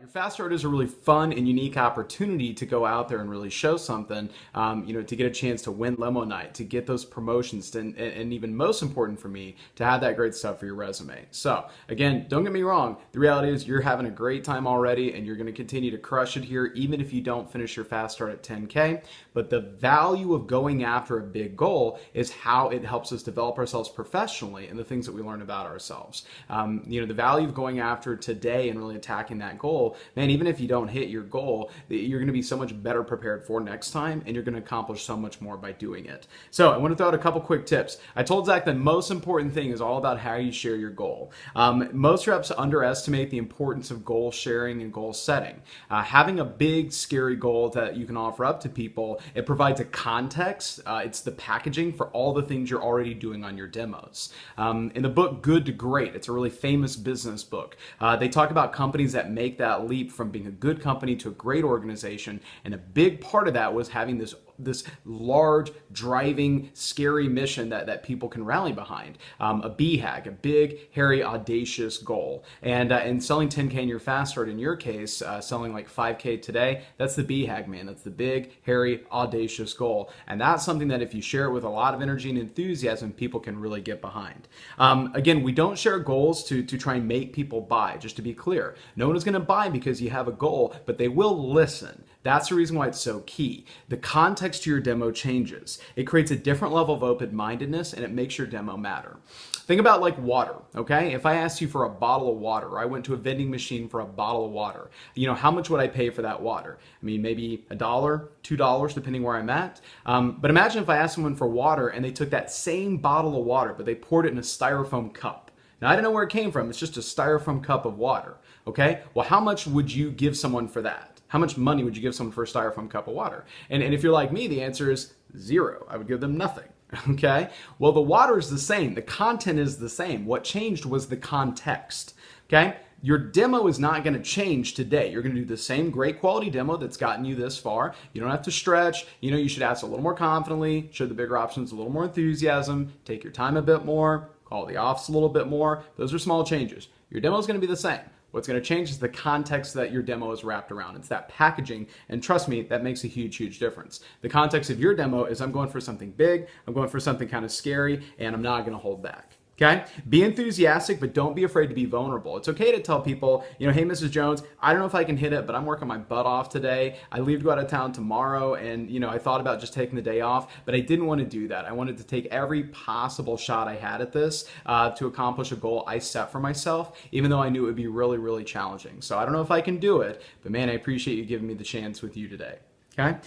Your fast start is a really fun and unique opportunity to go out there and really show something, to get a chance to win limo night, to get those promotions, and even most important for me, to have that great stuff for your resume. So again, don't get me wrong. The reality is you're having a great time already and you're going to continue to crush it here, even if you don't finish your fast start at 10K. But the value of going after a big goal is how it helps us develop ourselves professionally and the things that we learn about ourselves. The value of going after today and really attacking that goal, man, even if you don't hit your goal, you're going to be so much better prepared for next time, and you're going to accomplish so much more by doing it. So I want to throw out a couple quick tips. I told Zach the most important thing is all about how you share your goal. Most reps underestimate the importance of goal sharing and goal setting. Having a big, scary goal that you can offer up to people, it provides a context. It's the packaging for all the things you're already doing on your demos. In the book Good to Great, it's a really famous business book. They talk about companies that make that leap from being a good company to a great organization, and a big part of that was having this large, driving, scary mission that people can rally behind. A BHAG, a big, hairy, audacious goal. And selling 10K in your fast start, in your case, selling like 5K today, that's the BHAG, man. That's the big, hairy, audacious goal. And that's something that if you share it with a lot of energy and enthusiasm, people can really get behind. Again, we don't share goals to try and make people buy, just to be clear. No one is going to buy because you have a goal, but they will listen. That's the reason why it's so key. The context to your demo changes. It creates a different level of open-mindedness, and it makes your demo matter. Think about like water, okay? If I asked you for a bottle of water, or I went to a vending machine for a bottle of water, how much would I pay for that water? I mean, maybe $1, $2, depending where I'm at. But imagine if I asked someone for water and they took that same bottle of water, but they poured it in a styrofoam cup. Now, I don't know where it came from. It's just a styrofoam cup of water, okay? Well, how much would you give someone for that? How much money would you give someone for a styrofoam cup of water? And if you're like me, the answer is zero. I would give them nothing. Okay? Well, the water is the same. The content is the same. What changed was the context. Okay? Your demo is not going to change today. You're going to do the same great quality demo that's gotten you this far. You don't have to stretch. You should ask a little more confidently, show the bigger options a little more enthusiasm, take your time a bit more, call the offs a little bit more. Those are small changes. Your demo is going to be the same. What's going to change is the context that your demo is wrapped around. It's that packaging, and trust me, that makes a huge, huge difference. The context of your demo is I'm going for something big, I'm going for something kind of scary, and I'm not going to hold back. Okay? Be enthusiastic, but don't be afraid to be vulnerable. It's okay to tell people, hey, Mrs. Jones, I don't know if I can hit it, but I'm working my butt off today. I leave to go out of town tomorrow, and, I thought about just taking the day off, but I didn't want to do that. I wanted to take every possible shot I had at this to accomplish a goal I set for myself, even though I knew it would be really, really challenging. So I don't know if I can do it, but man, I appreciate you giving me the chance with you today. Okay,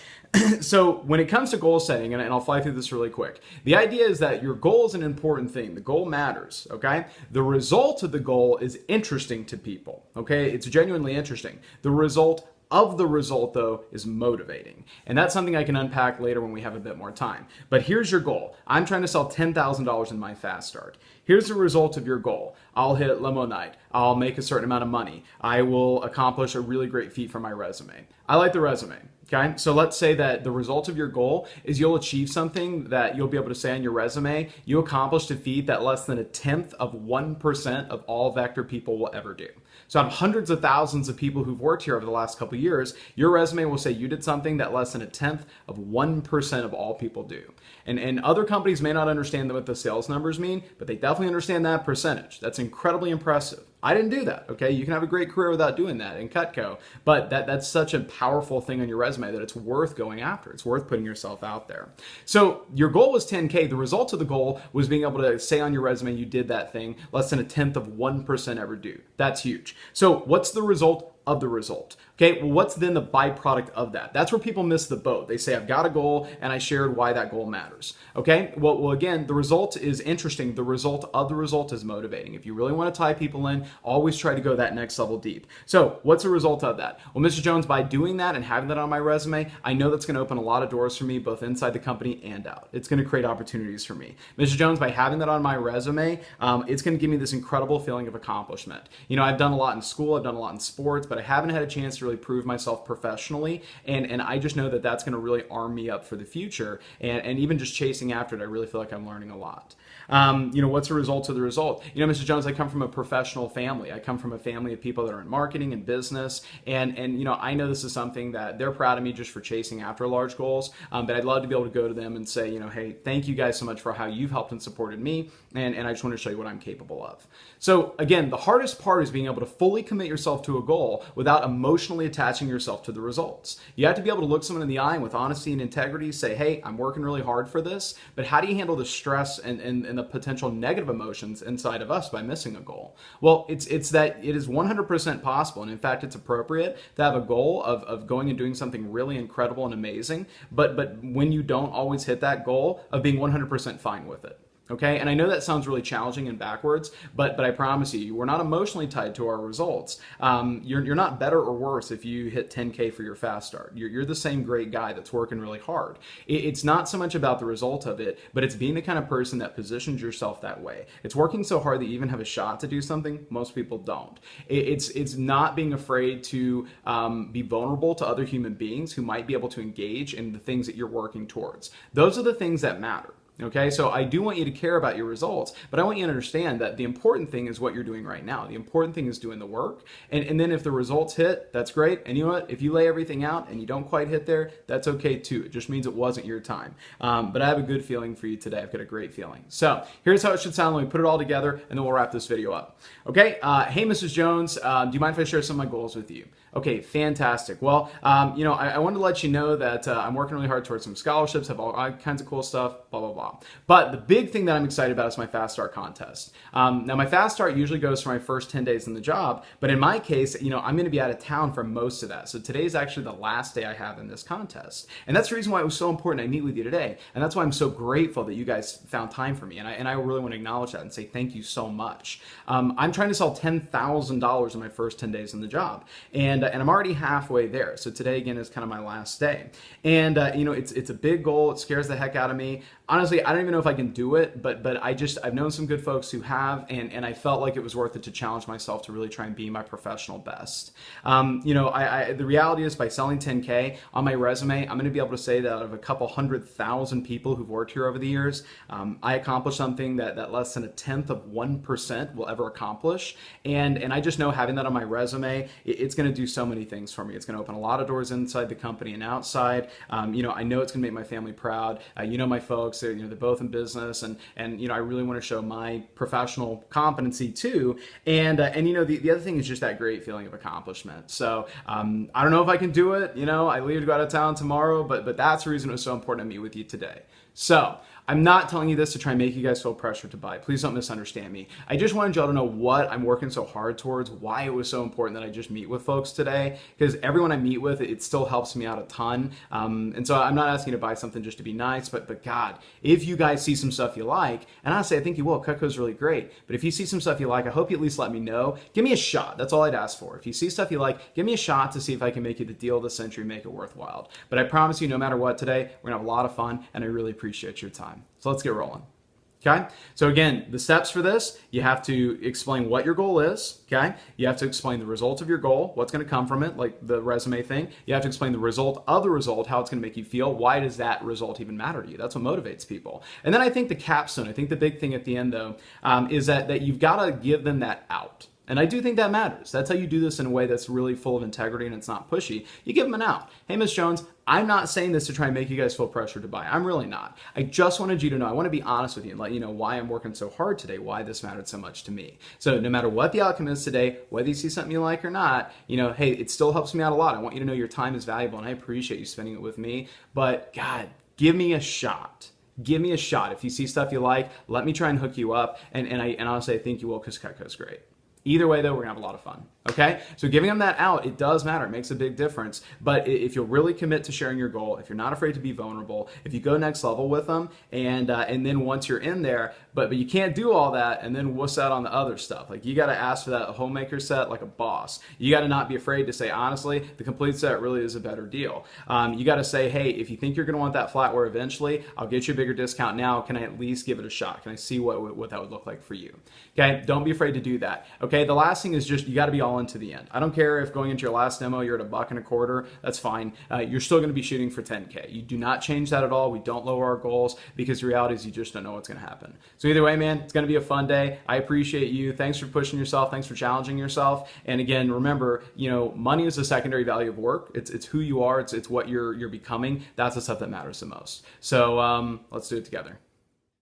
so when it comes to goal setting, and I'll fly through this really quick, the idea is that your goal is an important thing. The goal matters, okay? The result of the goal is interesting to people, okay? It's genuinely interesting. The result of the result, though, is motivating. And that's something I can unpack later when we have a bit more time. But here's your goal. I'm trying to sell $10,000 in my fast start. Here's the result of your goal. I'll hit limo night. I'll make a certain amount of money. I will accomplish a really great feat for my resume. I like the resume. Okay, so let's say that the result of your goal is you'll achieve something that you'll be able to say on your resume, you accomplished a feat that less than 0.1% of all Vector people will ever do. So out of hundreds of thousands of people who've worked here over the last couple of years, your resume will say you did something that less than 0.1% of all people do. And other companies may not understand what the sales numbers mean, but they definitely understand that percentage. That's incredibly impressive. I didn't do that, okay? You can have a great career without doing that in Cutco, but that's such a powerful thing on your resume that it's worth going after. It's worth putting yourself out there. So your goal was 10K. The result of the goal was being able to say on your resume you did that thing less than 0.1% ever do. That's huge. So what's the result of the result? Okay, well, what's then the byproduct of that? That's where people miss the boat. They say, I've got a goal, and I shared why that goal matters. Okay, well, again, the result is interesting. The result of the result is motivating. If you really want to tie people in, always try to go that next level deep. So what's the result of that? Well, Mr. Jones, by doing that and having that on my resume, I know that's going to open a lot of doors for me, both inside the company and out. It's going to create opportunities for me. Mr. Jones, by having that on my resume, it's going to give me this incredible feeling of accomplishment. I've done a lot in school, I've done a lot in sports, but I haven't had a chance to really prove myself professionally. And I just know that that's going to really arm me up for the future. And even just chasing after it, I really feel like I'm learning a lot. What's the result of the result? Mr. Jones, I come from a professional family. I come from a family of people that are in marketing and business. And I know this is something that they're proud of me just for chasing after large goals. But I'd love to be able to go to them and say, hey, thank you guys so much for how you've helped and supported me. And I just want to show you what I'm capable of. So again, the hardest part is being able to fully commit yourself to a goal without emotionally attaching yourself to the results. You have to be able to look someone in the eye and with honesty and integrity say, hey, I'm working really hard for this, but how do you handle the stress and the potential negative emotions inside of us by missing a goal? Well, it's that it is 100% possible, and in fact, it's appropriate to have a goal of going and doing something really incredible and amazing, but when you don't always hit that goal, of being 100% fine with it. Okay, and I know that sounds really challenging and backwards, but I promise you, we're not emotionally tied to our results. You're not better or worse if you hit 10K for your fast start. You're the same great guy that's working really hard. It's not so much about the result of it, but it's being the kind of person that positions yourself that way. It's working so hard that you even have a shot to do something. Most people don't. It's not being afraid to be vulnerable to other human beings who might be able to engage in the things that you're working towards. Those are the things that matter. Okay, so I do want you to care about your results, but I want you to understand that the important thing is what you're doing right now. The important thing is doing the work. And then if the results hit, that's great. And you know what? If you lay everything out and you don't quite hit there, that's okay too. It just means it wasn't your time. But I have a good feeling for you today. I've got a great feeling. So here's how it should sound. Let me put it all together and then we'll wrap this video up. Okay, hey, Mrs. Jones, do you mind if I share some of my goals with you? Okay, fantastic. Well, I wanted to let you know that I'm working really hard towards some scholarships, have all kinds of cool stuff, blah, blah, blah. But the big thing that I'm excited about is my Fast Start contest. Now, my Fast Start usually goes for my first 10 days in the job, but in my case, I'm going to be out of town for most of that. So today is actually the last day I have in this contest. And that's the reason why it was so important I meet with you today. And that's why I'm so grateful that you guys found time for me. And I really want to acknowledge that and say thank you so much. I'm trying to sell $10,000 in my first 10 days in the job. And I'm already halfway there. So today again is kind of my last day. And it's a big goal. It scares the heck out of me. Honestly, I don't even know if I can do it, but I've known some good folks who have, and I felt like it was worth it to challenge myself to really try and be my professional best. The reality is by selling 10K on my resume, I'm going to be able to say that out of a couple 100,000 people who've worked here over the years, I accomplished something that less than 1/10% will ever accomplish. And I just know having that on my resume, it's going to do so many things for me. It's going to open a lot of doors inside the company and outside. I know it's going to make my family proud. My folks, they're both in business, and I really want to show my professional competency too. And the other thing is just that great feeling of accomplishment. So I don't know if I can do it. I leave to go out of town tomorrow, but that's the reason it was so important to meet with you today. So I'm not telling you this to try and make you guys feel pressured to buy. Please don't misunderstand me. I just wanted y'all to know what I'm working so hard towards, why it was so important that I just meet with folks today, because everyone I meet with, it still helps me out a ton. And so I'm not asking you to buy something just to be nice, but God, if you guys see some stuff you like, and honestly, I think you will, Cutco's really great, but if you see some stuff you like, I hope you at least let me know. Give me a shot. That's all I'd ask for. If you see stuff you like, give me a shot to see if I can make you the deal of the century, make it worthwhile. But I promise you, no matter what today, we're gonna have a lot of fun, and I really appreciate your time. So let's get rolling. Okay, so again, the steps for this, you have to explain what your goal is, okay? You have to explain the result of your goal, what's gonna come from it, like the resume thing. You have to explain the result of the result, how it's gonna make you feel. Why does that result even matter to you? That's what motivates people. And then I think the capstone, I think the big thing at the end though, is that you've gotta give them that out. And I do think that matters. That's how you do this in a way that's really full of integrity and it's not pushy. You give them an out. Hey, Ms. Jones, I'm not saying this to try and make you guys feel pressured to buy. I'm really not. I just wanted you to know, I want to be honest with you and let you know why I'm working so hard today, why this mattered so much to me. So no matter what the outcome is today, whether you see something you like or not, hey, it still helps me out a lot. I want you to know your time is valuable and I appreciate you spending it with me. But God, give me a shot. Give me a shot. If you see stuff you like, let me try and hook you up. And honestly, I think you will because Cutco's great. Either way, though, we're going to have a lot of fun, okay? So giving them that out, it does matter. It makes a big difference. But if you'll really commit to sharing your goal, if you're not afraid to be vulnerable, if you go next level with them, and then once you're in there, but you can't do all that and then wuss out on the other stuff. Like, you got to ask for that homemaker set like a boss. You got to not be afraid to say, honestly, the complete set really is a better deal. You got to say, hey, if you think you're going to want that flatware eventually, I'll get you a bigger discount now. Can I at least give it a shot? Can I see what that would look like for you? Okay? Don't be afraid to do that. Okay? The last thing is just you got to be all all in to the end. I don't care if going into your last demo you're at $1.25. That's fine. You're still going to be shooting for 10K. You do not change that at all. We don't lower our goals because the reality is you just don't know what's going to happen. So either way, man, it's going to be a fun day. I appreciate you. Thanks for pushing yourself. Thanks for challenging yourself. And again, remember, money is a secondary value of work. It's who you are. It's what you're becoming. That's the stuff that matters the most. So let's do it together.